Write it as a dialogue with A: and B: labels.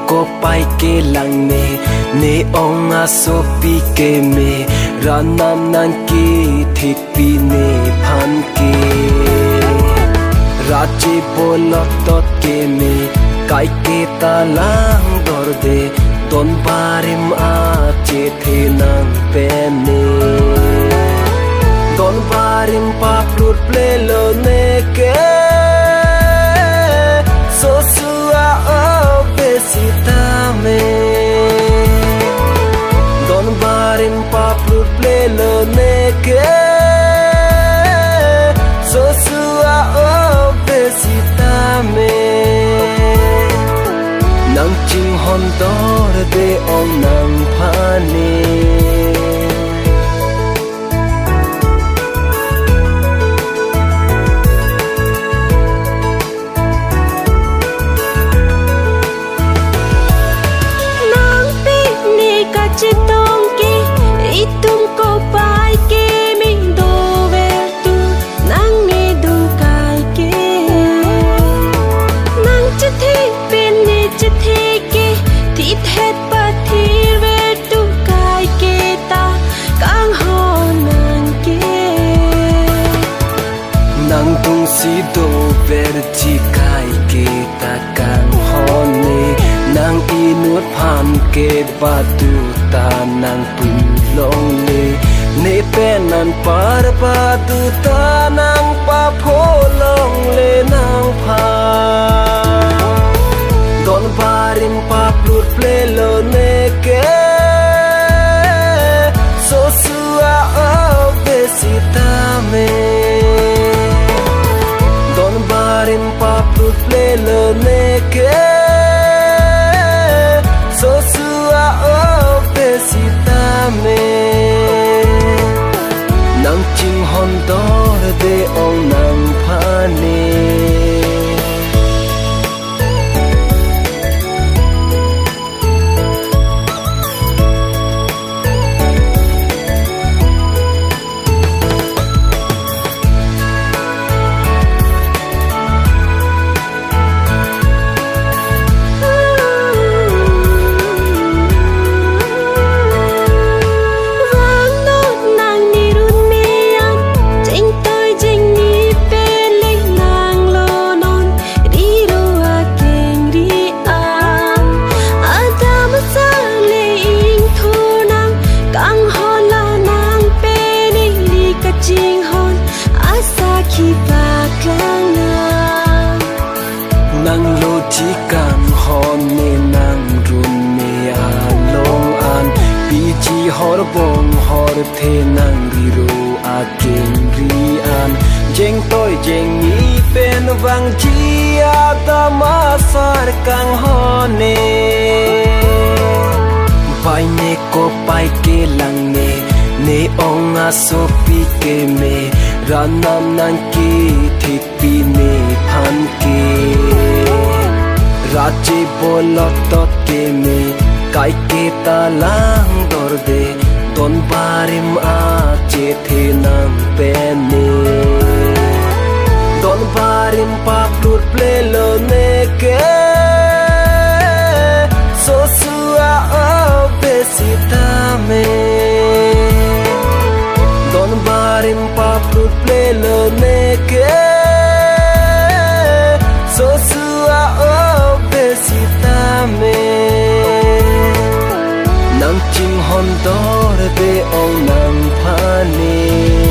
A: ko pai ke lang ne ong a so pi ke me ranam nan ki thik pi ne phan ke raje bolot tot ke me kai ke ta lang dor de don barim a che the nang pe ne don barim pa plut ple lo ne ke so sua o besita me don barim pa plut ple lo ne ke so sua o besita me nang ching hon dor de ong nang phane
B: chitong ke itum ko pai ke min do ver tu nang ne du kai ke nang chithe pen ne chithe ke thi thet pa thi ver tu kai ke ta kang ho nang ke
A: nang tung si do ver chi kai ke ta kang ho ne nang inut phan ke ba tu ta nang pun long le ne pe nan par pa tu ta nang pa pho long le nang pha don parim pa plut ple lo ne ke so sua o besita me don parim pa plut ple lo ne ke so sua o besita me nang ching hon dor de ong nang phane nang lo chi kan hon ne nang run me a long an pi chi hor bong hor the nang ri ro a ken ri an jeng toy jeng ni pen wang chi a ta ma sar kang hon ne pai ne ko pai ke lang ne ong a so pi ke me ranam nan ki thik pi ne phan ke raje bolot tot ke me kai ke ta lang dor de don barim a che the nang pe ne don barim pa plut ple lo ne ke so sua o besita me don barim pa plut ple lo ne ke so sua o besita me nang ching hon dor de ong nang phane